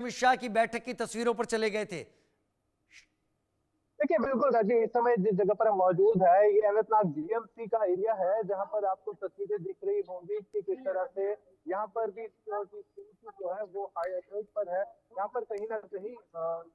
अमित शाह की बैठक की तस्वीरों पर चले गए थे। देखिए, बिल्कुल राजीव, इस समय जिस जगह पर हम मौजूद है ये अनंतनाग जीएमसी का एरिया है, जहां पर आपको तस्वीरें दिख रही होंगी कि किस तरह से यहाँ पर भी सिक्योरिटी फोर्सेस जो है वो हाई अलर्ट पर है। यहाँ पर कहीं ना कहीं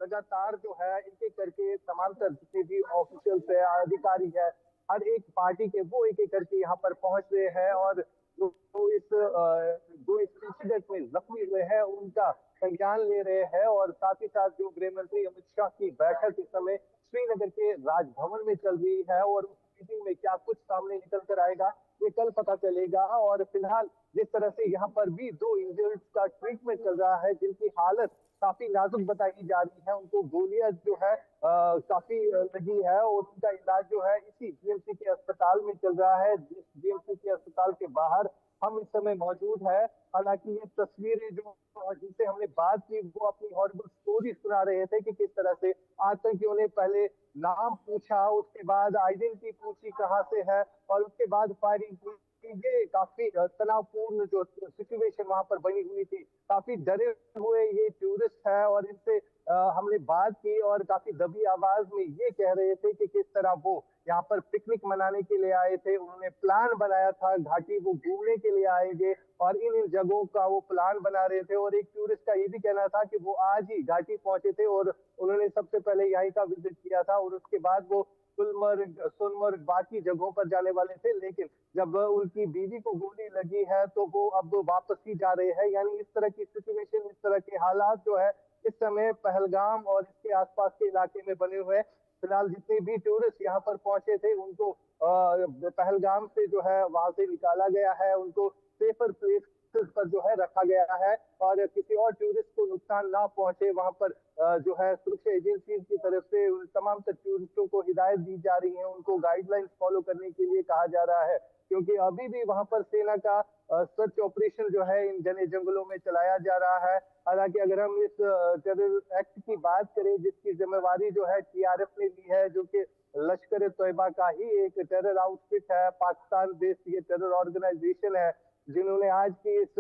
लगातार जो है एक एक करके समांतर जितने भी ऑफिशियल्स है, अधिकारी है, हर एक पार्टी के वो एक एक करके यहाँ पर पहुंच रहे हैं और जो इस इंसिडेंट में जख्मी हुए हैं उनका संज्ञान ले रहे हैं। और साथ ही साथ जो गृह मंत्री अमित शाह की बैठक इस समय श्रीनगर के राजभवन में चल रही है और उस मीटिंग में क्या कुछ सामने निकल कर आएगा ये कल पता चलेगा। और फिलहाल जिस तरह से यहाँ पर भी दो इंजर्ड का ट्रीटमेंट चल रहा है जिनकी हालत काफी नाजुक बताई जा रही है, उनको गोलियां जो है काफी लगी है और उनका इलाज जो है इसी जीएमसी के अस्पताल में चल रहा है, जिस जीएमसी के अस्पताल के बाहर हम इस समय मौजूद है। हालांकि ये तस्वीरें जो जिनसे हमने बात की वो अपनी हॉरिबल स्टोरी सुना रहे थे कि किस तरह से आतंकियों ने पहले नाम पूछा, उसके बाद आइडेंटिटी पूछी कहाँ से है और उसके बाद फायरिंग की। ये काफी तनावपूर्ण जो सिचुएशन वहां पर बनी हुई थी, काफी डरे हुए ये टूरिस्ट है और इनसे हमने बात की और काफी दबी आवाज में ये कह रहे थे कि किस तरह वो यहाँ पर पिकनिक मनाने के लिए आए थे, उन्होंने प्लान बनाया था घाटी को घूमने के लिए आएंगे और इन इन जगहों का वो प्लान बना रहे थे। और एक टूरिस्ट का ये भी कहना था कि वो आज ही घाटी पहुंचे थे और उन्होंने सबसे पहले यहीं का विजिट किया था और उसके बाद वो गुलमर्ग, सोनमर्ग, बाकी जगहों पर जाने वाले थे। लेकिन जब उनकी बीवी को गोली लगी है तो वो अब वापस ही जा रहे हैं। यानी इस तरह की सिचुएशन, इस तरह के हालात जो है इस समय पहलगाम और इसके आसपास के इलाके में बने हुए हैं। फिलहाल जितने भी टूरिस्ट यहाँ पर पहुंचे थे उनको पहलगाम से जो है वहां से निकाला गया है, उनको सेफर प्लेस पर जो है रखा गया है और किसी और टूरिस्ट को नुकसान ना पहुंचे वहां पर जो है सुरक्षा एजेंसी की तरफ से उन तमाम टूरिस्टों को हिदायत दी जा रही है, उनको गाइडलाइंस फॉलो करने के लिए कहा जा रहा है। क्योंकि अभी भी वहां पर सेना का सर्च ऑपरेशन जो है इन घने जंगलों में चलाया जा रहा है। हालांकि अगर हम इस टेरर एक्ट की बात करें जिसकी जिम्मेवारी जो है टीआरएफ ने ली है, जो कि लश्कर तोयबा का ही एक टेरर आउटफिट है, पाकिस्तान बेस्ड ये टेरर ऑर्गेनाइजेशन है, जिन्होंने आज की इस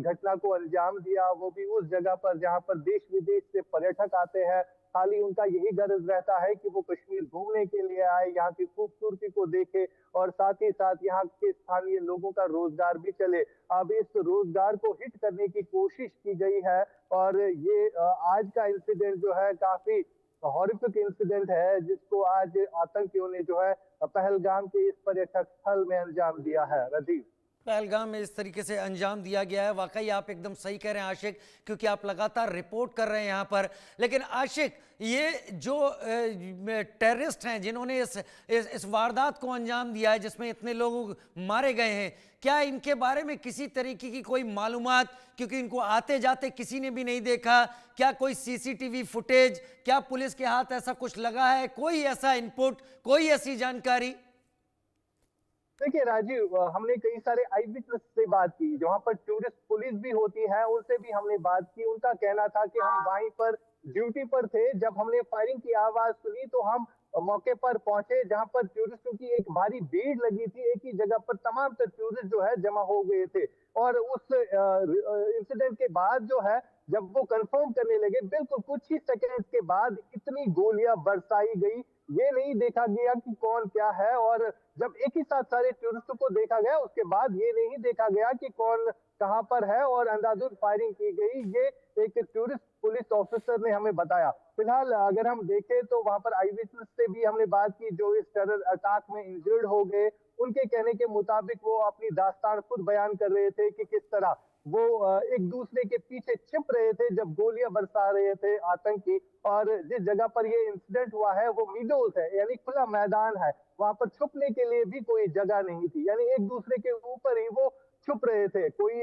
घटना को अंजाम दिया, वो भी उस जगह पर जहां पर देश विदेश से पर्यटक आते हैं। खाली उनका यही गर्ज रहता है कि वो कश्मीर घूमने के लिए आए, यहाँ की खूबसूरती को देखे और साथ ही साथ यहाँ के स्थानीय लोगों का रोजगार भी चले। अब इस रोजगार को हिट करने की कोशिश की गई है और ये आज का इंसिडेंट जो है काफी हॉरिफिक इंसिडेंट है जिसको आज आतंकियों ने जो है पहलगाम के इस पर्यटक स्थल में अंजाम दिया है। राजीव, पहलगाम में इस तरीके से अंजाम दिया गया है। वाकई आप एकदम सही कह रहे हैं आशिक, क्योंकि आप लगातार रिपोर्ट कर रहे हैं यहाँ पर। लेकिन आशिक, ये जो टेररिस्ट हैं जिन्होंने इस वारदात को अंजाम दिया है जिसमें इतने लोग मारे गए हैं, क्या इनके बारे में किसी तरीके की कोई मालूमात, क्योंकि इनको आते जाते किसी ने भी नहीं देखा, क्या कोई सीसीटीवी फुटेज, क्या पुलिस के हाथ ऐसा कुछ लगा है, कोई ऐसा इनपुट, कोई ऐसी जानकारी? देखिए राजीव, हमने कई सारे आई विटनेस से बात की, जहाँ पर टूरिस्ट पुलिस भी होती है उनसे भी हमने बात की। उनका कहना था कि हम वहीं पर ड्यूटी पर थे, जब हमने फायरिंग की आवाज सुनी तो हम मौके पर पहुंचे जहां पर टूरिस्टों की एक भारी भीड़ लगी थी। एक ही जगह पर तमाम टूरिस्ट जो है जमा हो गए थे और उस इंसिडेंट के बाद जो है जब वो कंफर्म करने लगे, बिल्कुल कुछ ही सेकंड्स के बाद इतनी गोलियां बरसाई गई, ये नहीं देखा गया कि कौन क्या है। और जब एक ही साथ सारे टूरिस्टों को देखा गया उसके बाद ये नहीं देखा गया कि कौन कहां पर है और अंधाधुंध फायरिंग की गई, ये एक टूरिस्ट पुलिस ऑफिसर ने हमें बताया। फिलहाल अगर हम देखें तो वहां पर आई विटनेस से भी हमने बात की जो इस टेरर अटैक में इंजर्ड हो गए। उनके कहने के मुताबिक वो अपनी दास्तान खुद बयान कर रहे थे कि किस तरह वो एक दूसरे के पीछे छिप रहे थे जब गोलियां बरसा रहे थे आतंकी। और जिस जगह पर ये इंसिडेंट हुआ है वो मीडोज है, यानी खुला मैदान है, वहां पर छुपने के लिए भी कोई जगह नहीं थी, यानी एक दूसरे के ऊपर ही वो छुप रहे थे। कोई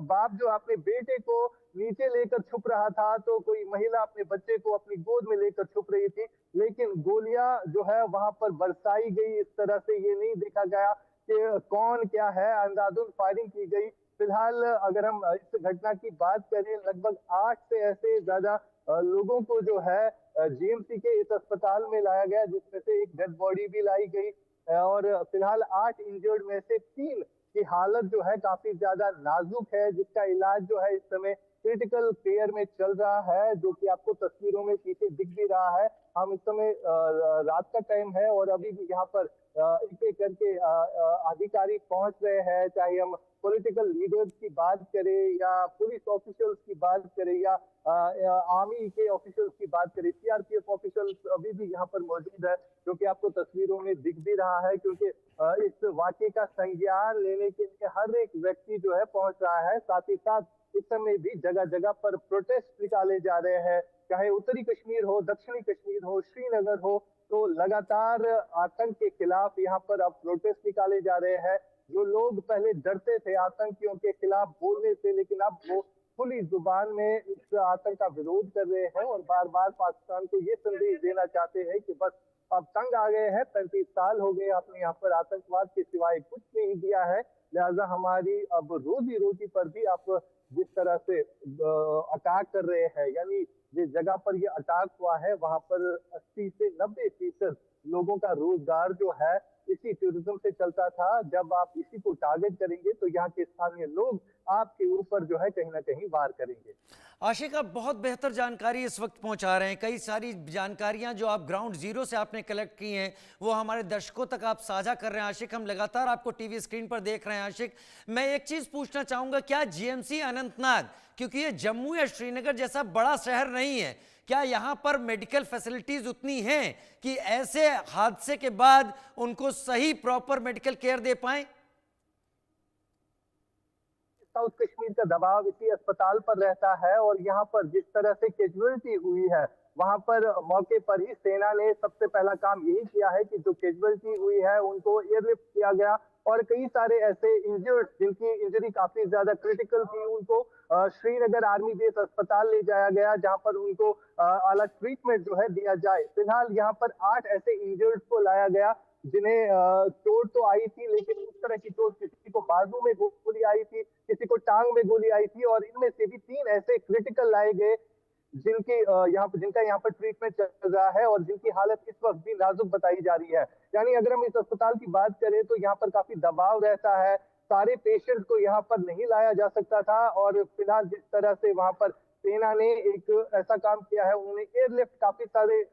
बाप जो अपने बेटे को नीचे लेकर छुप रहा था तो कोई महिला अपने बच्चे को अपनी गोद में लेकर छुप रही थी। लेकिन गोलियां जो है वहां पर बरसाई गई, इस तरह से ये नहीं देखा गया कि कौन क्या है, अंधाधुंध फायरिंग की गई। फिलहाल अगर हम इस घटना की बात करें, लगभग 8 से ऐसे ज्यादा लोगों को जो है जीएमसी के इस अस्पताल में लाया गया, जिसमें से एक डेड बॉडी भी लाई गई और फिलहाल 8 इंजर्ड में से 3 की हालत जो है काफी ज्यादा नाजुक है, जिसका इलाज जो है इस समय क्रिटिकल केयर में चल रहा है, जो कि आपको तस्वीरों में पीछे दिख भी रहा है। हम इस समय रात का टाइम है और अभी भी यहाँ पर एक एक करके अधिकारी पहुंच रहे हैं, चाहे हम पॉलिटिकल लीडर्स की बात करें या पुलिस ऑफिशियल्स की बात करें या आर्मी के ऑफिशियल्स की बात करें, सीआरपीएफ ऑफिशियल्स अभी भी यहाँ पर मौजूद है, जो कि आपको तस्वीरों में दिख भी रहा है। क्योंकि इस वाकये का संज्ञान लेने के लिए हर एक व्यक्ति जो है पहुंच रहा है। साथ ही साथ इस समय भी जगह जगह पर प्रोटेस्ट निकाले जा रहे हैं, चाहे उत्तरी कश्मीर हो, दक्षिणी कश्मीर हो, श्रीनगर हो, तो लगातार आतंक के खिलाफ यहाँ पर अब प्रोटेस्ट निकाले जा रहे हैं। जो लोग पहले डरते थे आतंकियों के खिलाफ बोलने से, लेकिन अब वो खुली जुबान में इस आतंक का विरोध कर रहे हैं और बार बार पाकिस्तान को ये संदेश देना चाहते हैं कि बस अब तंग आ गए हैं, 35 साल हो गए आपने यहाँ पर आतंकवाद के सिवाय कुछ नहीं दिया है, लिहाजा हमारी अब रोजी रोटी पर भी आप जिस तरह से अटैक कर रहे हैं, यानी जिस जगह पर ये अटैक हुआ है वहां पर 80 से 90% लोगों का रोजगार जो है इसी टूरिज्म से चलता था। जब आप इसी को टारगेट करेंगे तो यहाँ के स्थानीय लोग आपके ऊपर जो है कहीं ना कहीं वार करेंगे। आशिक, आप बहुत बेहतर जानकारी इस वक्त पहुंचा रहे हैं। कई सारी जानकारियां जो आप ग्राउंड जीरो से आपने कलेक्ट की हैं वो हमारे दर्शकों तक आप साझा कर रहे हैं। आशिक, हम लगातार आपको टीवी स्क्रीन पर देख रहे हैं। आशिक, मैं एक चीज पूछना चाहूंगा, क्या जीएमसी अनंतनाग, क्योंकि ये जम्मू या श्रीनगर जैसा बड़ा शहर नहीं है, क्या यहाँ पर मेडिकल फैसिलिटीज उतनी हैं कि ऐसे हादसे के बाद उनको सही प्रॉपर मेडिकल केयर दे पाएं? साउथ कश्मीर का दबाव इसी अस्पताल पर रहता है और यहाँ पर जिस तरह से कैजुअलिटी हुई है, वहां पर मौके पर ही सेना ने सबसे पहला काम यही किया है कि जो कैजुअलिटी हुई है उनको एयरलिफ्ट किया गया और कई सारे ऐसे इंजर्ड जिनकी इंजरी काफी ज्यादा क्रिटिकल थी उनको श्रीनगर आर्मी बेस अस्पताल ले जाया गया, जहां पर उनको अलग ट्रीटमेंट जो है दिया जाए। फिलहाल यहाँ पर 8 ऐसे इंजर्ड को लाया गया जिन्हें चोट तो आई थी, लेकिन उस तरह की चोट किसी को बाजू में गोली आई थी, किसी को टांग में गोली आई थी और इनमें से भी 3 ऐसे क्रिटिकल लाए गए जिनका यहाँ पर ट्रीटमेंट चल रहा है और जिनकी हालत इस वक्त भी नाजुक बताई जा रही है। यानी अगर हम इस अस्पताल की बात करें तो यहाँ पर काफी दबाव रहता है, सारे पेशेंट को यहाँ पर नहीं लाया जा सकता था और फिलहाल जिस तरह से वहां पर सेना ने एक ऐसा काम किया है, उन्होंने एयरलिफ्ट काफी सारे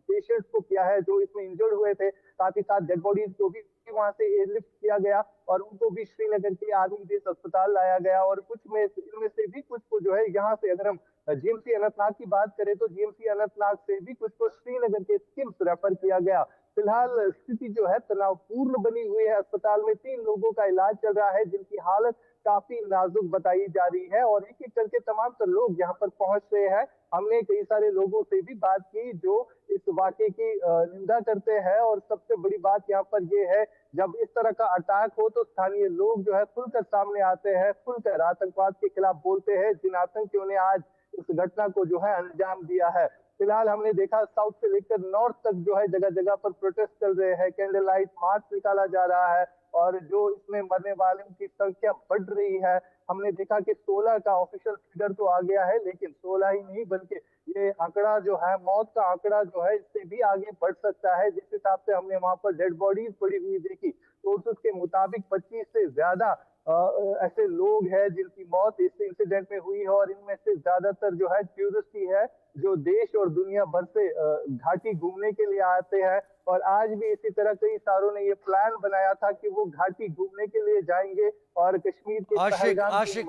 पेशेंट्स को किया है जो इसमें इंजर्ड हुए थे, साथ ही साथ डेड बॉडीज को भी वहां से एयरलिफ्ट किया गया और उनको भी श्रीनगर के आर्मी बेस अस्पताल लाया गया और कुछ में इनमें से भी कुछ को जो है यहाँ से, अगर हम जीएमसी अनंतनाग की बात करें तो जीएमसी अनंतनाग से भी कुछ को श्रीनगर के स्किम्स रेफर किया गया। फिलहाल स्थिति जो है तनावपूर्ण बनी हुई है, अस्पताल में 3 लोगों का इलाज चल रहा है जिनकी हालत काफी नाजुक बताई जा रही है और एक एक करके तमाम तर लोग यहाँ पर पहुंच रहे हैं। हमने कई सारे लोगों से भी बात की जो इस वाकये की निंदा करते हैं और सबसे बड़ी बात यहाँ पर ये है, जब इस तरह का अटैक हो तो स्थानीय लोग जो है खुलकर सामने आते हैं, खुलकर आतंकवाद के खिलाफ बोलते हैं, जिन आतंकियों ने आज इस घटना को जो है अंजाम दिया है। फिलहाल हमने देखा साउथ से लेकर नॉर्थ तक जो है जगह जगह पर प्रोटेस्ट चल रहे हैं, कैंडल लाइट मार्च निकाला जा रहा है और जो इसमें मरने वालों की संख्या बढ़ रही है। हमने देखा कि 16 का ऑफिशियल फिगर तो आ गया है, लेकिन 16 ही नहीं बल्कि ये आंकड़ा जो है, मौत का आंकड़ा जो है, इससे भी आगे बढ़ सकता है। जिस हिसाब से हमने वहां पर डेड बॉडीज पड़ी हुई देखी तो उसके मुताबिक 25 से ज्यादा ऐसे लोग हैं जिनकी मौत इस इंसिडेंट में हुई है और इनमें से ज्यादातर जो है टूरिस्ट ही है जो देश और दुनिया भर से घाटी घूमने के लिए आते हैं और आज भी इसी तरह कई सारों ने ये प्लान बनाया था कि वो घाटी घूमने के लिए जाएंगे और कश्मीर के आशिक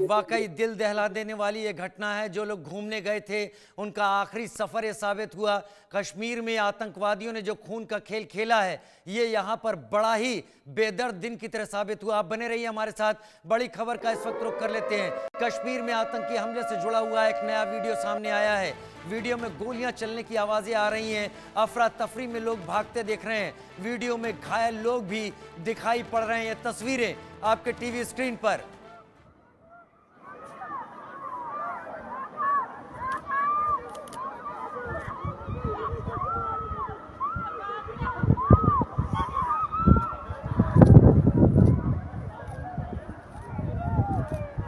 वाकई दिल दहला देने वाली ये घटना है। जो लोग घूमने गए थे उनका आखिरी सफर ये साबित हुआ। कश्मीर में आतंकवादियों ने जो खून का खेल खेला है ये यहाँ पर बड़ा ही बेदर्द दिन की तरह साबित हुआ। आप बने रहिए हमारे साथ, बड़ी खबर का इस वक्त रुख कर लेते हैं। कश्मीर में आतंकी हमले से जुड़ा हुआ एक नया वीडियो सामने आया है। वीडियो में गोलियां चलने की आवाजें आ रही हैं, अफरा तफरी में लोग भागते दिख रहे हैं, वीडियो में घायल लोग भी दिखाई पड़ रहे हैं। ये तस्वीरें आपके टीवी स्क्रीन पर।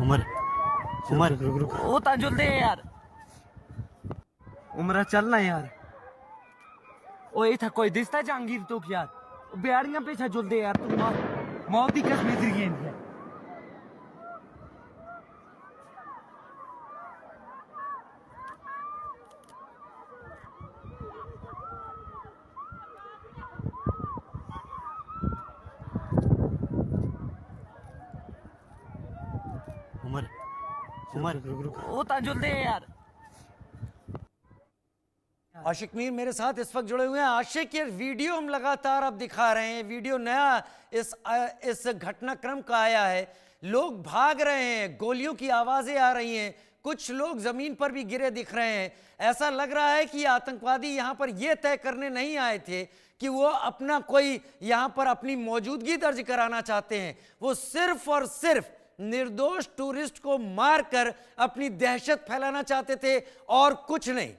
उमर वो ताजुल दे यार, उमरा चलना यार। ओ ये था कोई दिसता जहांगीर तो यार, बिहारियां पीछा जुल दे यार, तुम मौत ही कश्मीर की है। उमर वो ता जुलदे यार। आशिक मीर मेरे साथ इस वक्त जुड़े हुए हैं। आशिक, ये वीडियो हम लगातार अब दिखा रहे हैं, वीडियो नया इस घटनाक्रम का आया है। लोग भाग रहे हैं, गोलियों की आवाजें आ रही हैं, कुछ लोग जमीन पर भी गिरे दिख रहे हैं। ऐसा लग रहा है कि आतंकवादी यहां पर यह तय करने नहीं आए थे कि वो अपना कोई यहां पर अपनी मौजूदगी दर्ज कराना चाहते हैं। वो सिर्फ और सिर्फ निर्दोष टूरिस्ट को मारकर अपनी दहशत फैलाना चाहते थे और कुछ नहीं।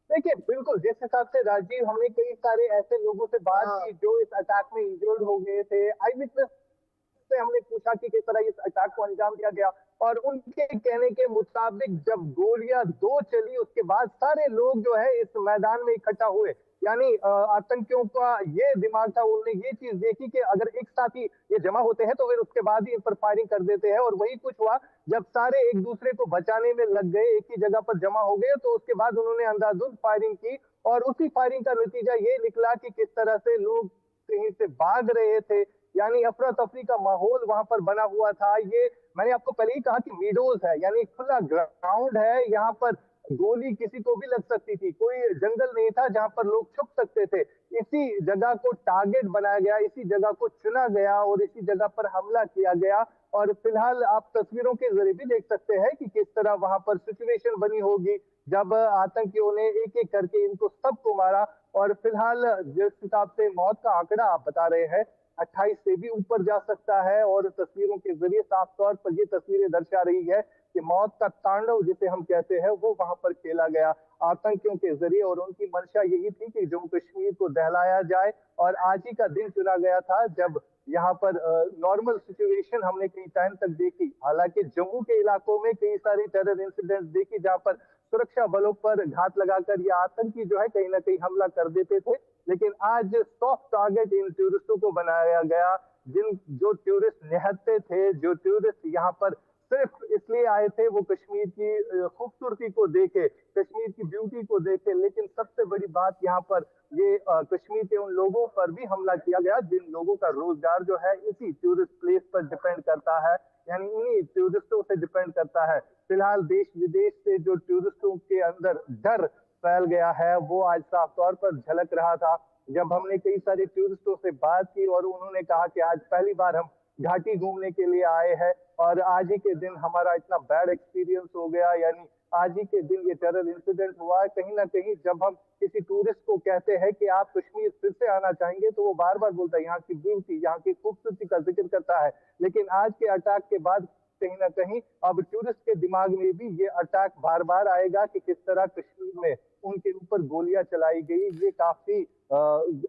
देखिए, बिल्कुल जिस हिसाब से राजीव, हमने कई सारे ऐसे लोगों से बात की जो इस अटैक में इंजर्ड हो गए थे। आई विटनेस से हमने पूछा कि किस तरह इस अटैक को अंजाम दिया गया, और उनके कहने के मुताबिक जब गोलियां दो चली उसके बाद सारे लोग जो है इस मैदान में इकट्ठा हुए। यानी आतंकियों का ये दिमाग था, उन्होंने ये चीज देखी कि अगर एक साथ ही ये जमा होते हैं तो फिर उसके बाद ही इन पर फायरिंग कर देते हैं, और वही कुछ हुआ। जब सारे एक दूसरे को बचाने में लग गए, एक ही जगह पर जमा हो गए, तो उसके बाद उन्होंने अंधाधुंध फायरिंग की, और उसी फायरिंग का नतीजा ये निकला कि किस तरह से लोग कहीं से भाग रहे थे। यानी अफरा तफरी का माहौल वहां पर बना हुआ था। ये मैंने आपको पहले ही कहा कि मीडोज है, यानी खुला ग्राउंड है। यहाँ पर गोली किसी को भी लग सकती थी, कोई जंगल नहीं था जहां पर लोग छुप सकते थे। इसी जगह को टारगेट बनाया गया, इसी जगह को चुना गया और इसी जगह पर हमला किया गया। और फिलहाल आप तस्वीरों के जरिए भी देख सकते हैं कि किस तरह वहां पर सिचुएशन बनी होगी जब आतंकियों ने एक एक करके इनको सबको मारा। और फिलहाल जिस हिसाब से मौत का आंकड़ा आप बता रहे हैं, 28 से भी ऊपर जा सकता है, और तस्वीरों के जरिए साफ तौर पर ये तस्वीरें दर्शा रही है कि मौत का तांडव जिसे हम कहते हैं वो वहां पर खेला गया आतंकियों के जरिए। और उनकी मंशा यही थी कि जम्मू कश्मीर को दहलाया जाए, और आज ही का दिन चुना गया था जब यहाँ पर नॉर्मल सिचुएशन हमने कई टाइम तक देखी। हालांकि जम्मू के इलाकों में कई सारे टेरर इंसिडेंट्स देखी जहां पर सुरक्षा बलों पर घात लगाकर ये आतंकी जो है कहीं ना कहीं हमला कर देते थे, लेकिन आज सॉफ्ट टारगेट इन टूरिस्टों को बनाया गया। जो टूरिस्ट निहत्ते थे, जो टूरिस्ट यहाँ पर सिर्फ इसलिए आए थे वो कश्मीर की खूबसूरती को देखे, कश्मीर की ब्यूटी को देखे, लेकिन सबसे बड़ी बात यहाँ पर ये कश्मीर के उन लोगों पर भी हमला किया गया जिन लोगों का रोजगार जो है इसी टूरिस्ट प्लेस पर डिपेंड करता है, यानी इन्हीं टूरिस्टों से डिपेंड करता है। फिलहाल देश विदेश से जो टूरिस्टों के अंदर डर फैल गया है वो आज साफ तौर पर झलक रहा था जब हमने कई सारे टूरिस्टों से बात की, और उन्होंने कहा कि आज पहली बार हम घाटी घूमने के लिए आए हैं, और आज ही के दिन हमारा इतना बैड एक्सपीरियंस हो गया। यानी आज ही के दिन ये टेरर इंसिडेंट हुआ है। कहीं ना कहीं जब हम किसी टूरिस्ट को कहते हैं कि आप कश्मीर फिर से आना चाहेंगे, तो वो बार बार बोलता है यहाँ की ब्यूटी, यहाँ की खूबसूरती का जिक्र करता है। लेकिन आज के अटैक के बाद कहीं ना कहीं अब टूरिस्ट के दिमाग में भी ये अटैक बार बार आएगा कि किस तरह कश्मीर में उनके ऊपर गोलियां चलाई गई। ये काफी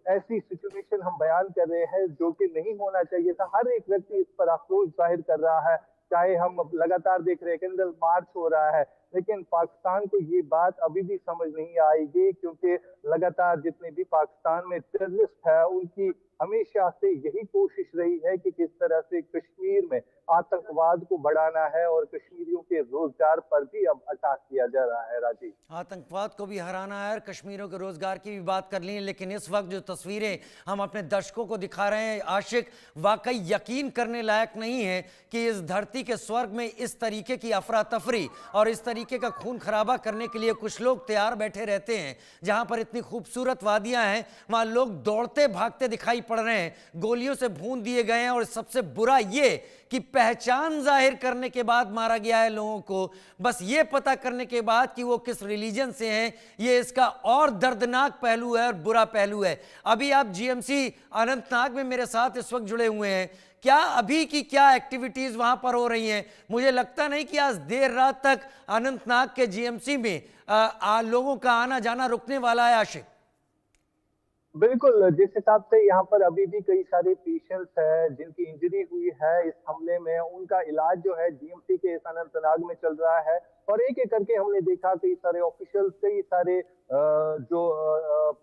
ऐसी सिचुएशन हम बयान कर रहे हैं जो कि नहीं होना चाहिए था। हर एक व्यक्ति इस पर आक्रोश जाहिर कर रहा है, चाहे हम लगातार देख रहे हैं कैंडल मार्च हो रहा है, लेकिन पाकिस्तान को ये बात अभी भी समझ नहीं आएगी, क्योंकि लगातार जितने भी पाकिस्तान में टेररिस्ट है उनकी हमेशा से यही कोशिश रही है कि किस तरह से कश्मीर में आतंकवाद को बढ़ाना है, और कश्मीरियों के रोजगार पर भी अब अटैक किया जा रहा है। राजीव, आतंकवाद को भी हराना है और कश्मीरियों के रोजगार की भी बात कर ली, लेकिन इस वक्त जो तस्वीरें हम अपने दर्शकों को दिखा रहे हैं आशिक, वाकई यकीन करने लायक नहीं है कि इस धरती के स्वर्ग में इस तरीके की अफरा तफरी और इस तरीके का खून खराबा करने के लिए कुछ लोग तैयार बैठे रहते हैं। जहां पर इतनी खूबसूरत वादियां हैं वहां लोग दौड़ते भागते दिखाई पड़ रहे हैं, गोलियों से भून दिए गए हैं, और सबसे बुरा ये कि पहचान जाहिर करने के बाद मारा गया है लोगों को, बस ये पता करने के बाद कि वो किस रिलीजन से हैं। ये इसका और दर्दनाक पहलू है और बुरा पहलू है। अभी आप जीएमसी अनंतनाग में मेरे साथ इस वक्त जुड़े हुए हैं, क्या अभी की क्या एक्टिविटीज वहां पर हो रही हैं? मुझे लगता नहीं कि आज देर रात तक अनंतनाग के जीएमसी में लोगों का आना जाना रुकने वाला है। आशिक, बिल्कुल जिस हिसाब से यहाँ पर अभी भी कई सारे पेशेंट्स हैं जिनकी इंजरी हुई है इस हमले में, उनका इलाज जो है जीएमसी के इस अनंतनाग में चल रहा है। और एक एक करके हमने देखा कई सारे ऑफिशियल्स, कई सारे जो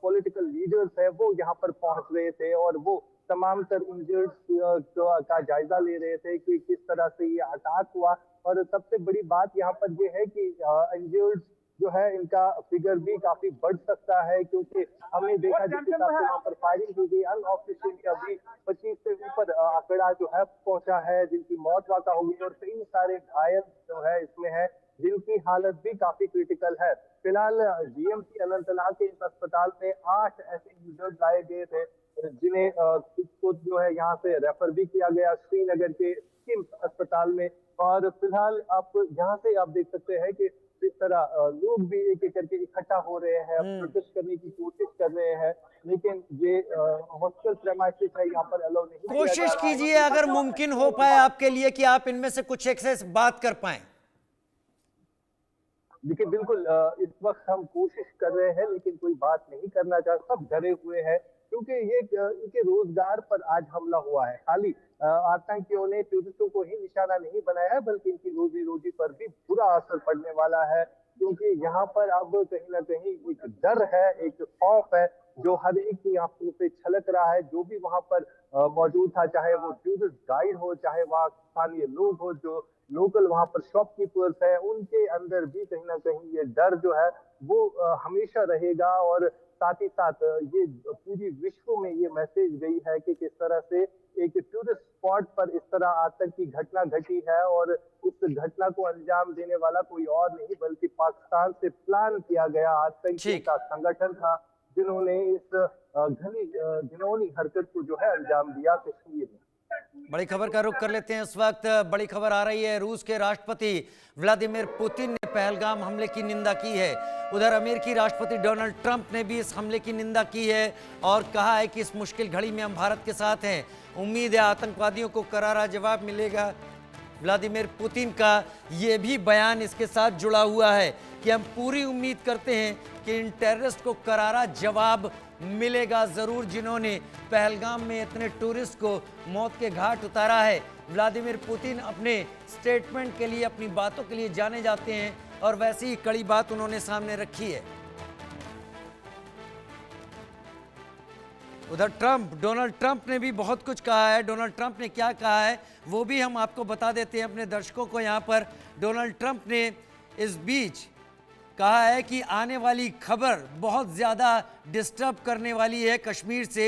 पॉलिटिकल लीडर्स हैं वो यहाँ पर पहुंच रहे थे, और वो तमाम तर इंजर्ड्स का जायजा ले रहे थे कि किस तरह से ये अटैक हुआ। और सबसे बड़ी बात यहाँ पर ये है कि इंजर्ड्स जो है इनका फिगर भी काफी बढ़ सकता है, क्योंकि हमने देखा जिस हिसाब से वहां पर फायरिंग की गई अनऑफिशियली अभी 25 से ऊपर आंकड़ा जो है पहुंचा है जिनकी मौत वाक़ा हो गई, और कई सारे घायल जो है इसमें है जिनकी हालत भी काफी क्रिटिकल है। फिलहाल जीएमसी अनंतनाग के इस अस्पताल में 8 ऐसे यूजर्स लाए गए थे जिन्हें को जो है यहाँ से रेफर भी किया गया श्रीनगर के किम्स अस्पताल में। और फिलहाल आप यहाँ से आप देख सकते हैं कि इस तरह लोग भी एक एक करके इकट्ठा हो रहे हैं, प्रोटेस्ट करने की कोशिश कर रहे हैं, लेकिन ये हॉस्टल प्रेमाइसिस है, यहाँ पर अलाउ नहीं किया जा कोशिश रहा है। कीजिए अगर मुमकिन हो पाए आपके लिए कि आप इनमें से कुछ एक से बात कर पाएं। देखिए बिल्कुल इस वक्त हम कोशिश कर रहे हैं लेकिन कोई बात नहीं करना चाहता, सब डरे हुए हैं, क्योंकि ये इनके रोजगार पर आज हमला हुआ है। खाली आतंकियों ने टूरिस्टों को ही निशाना नहीं बनाया है, बल्कि इनकी रोजी रोटी पर भी बुरा असर पड़ने वाला है, क्योंकि यहाँ पर अब कहीं ना कहीं एक डर है, एक खौफ है जो हर एक की आंखों से छलक रहा है। जो भी वहां पर मौजूद था, चाहे वो टूरिस्ट गाइड हो, चाहे वहाँ स्थानीय लोग हो, जो लोकल वहां पर शॉपकीपर्स है, उनके अंदर भी कहीं ना कहीं ये डर जो है वो हमेशा रहेगा। और साथ ही साथ ये पूरी विश्व में ये मैसेज गई है कि किस तरह से एक टूरिस्ट स्पॉट पर इस तरह आतंकी घटना घटी है, और उस घटना को अंजाम देने वाला कोई और नहीं बल्कि पाकिस्तान से प्लान किया गया आतंकी का संगठन था, जिन्होंने इस घिनौनी हरकत को जो है अंजाम दिया कश्मीर में। बड़ी खबर का रुख कर लेते हैं। इस वक्त बड़ी खबर आ रही है, रूस के राष्ट्रपति व्लादिमीर पुतिन ने पहलगाम हमले की निंदा की है। उधर अमेरिकी राष्ट्रपति डोनाल्ड ट्रंप ने भी इस हमले की निंदा की है और कहा है कि इस मुश्किल घड़ी में हम भारत के साथ हैं। उम्मीद है आतंकवादियों को करारा जवाब मिलेगा। व्लादिमीर पुतिन का ये भी बयान इसके साथ जुड़ा हुआ है कि हम पूरी उम्मीद करते हैं कि इन टेररिस्ट को करारा जवाब मिलेगा जरूर, जिन्होंने पहलगाम में इतने टूरिस्ट को मौत के घाट उतारा है। व्लादिमीर पुतिन अपने स्टेटमेंट के लिए, अपनी बातों के लिए जाने जाते हैं और वैसी ही कड़ी बात उन्होंने सामने रखी है। उधर डोनाल्ड ट्रंप ने भी बहुत कुछ कहा है। डोनाल्ड ट्रंप ने क्या कहा है वो भी हम आपको बता देते हैं अपने दर्शकों को। यहाँ पर डोनाल्ड ट्रंप ने इस बीच कहा है कि आने वाली खबर बहुत ज़्यादा डिस्टर्ब करने वाली है कश्मीर से।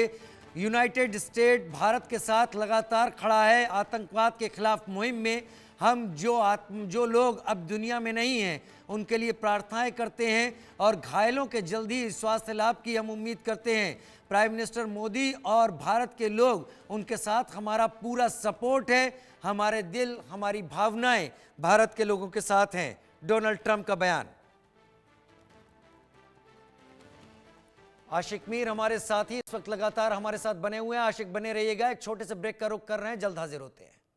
यूनाइटेड स्टेट भारत के साथ लगातार खड़ा है आतंकवाद के खिलाफ मुहिम में। हम जो लोग अब दुनिया में नहीं हैं उनके लिए प्रार्थनाएं करते हैं और घायलों के जल्दी स्वास्थ्य लाभ की हम उम्मीद करते हैं। प्राइम मिनिस्टर मोदी और भारत के लोग, उनके साथ हमारा पूरा सपोर्ट है। हमारे दिल, हमारी भावनाएं भारत के लोगों के साथ हैं। डोनाल्ड ट्रंप का बयान। आशिक मीर हमारे साथी इस वक्त लगातार हमारे साथ बने हुए हैं। आशिक बने रहिएगा। एक छोटे से ब्रेक का रुख कर रहे हैं, जल्द हाजिर होते हैं।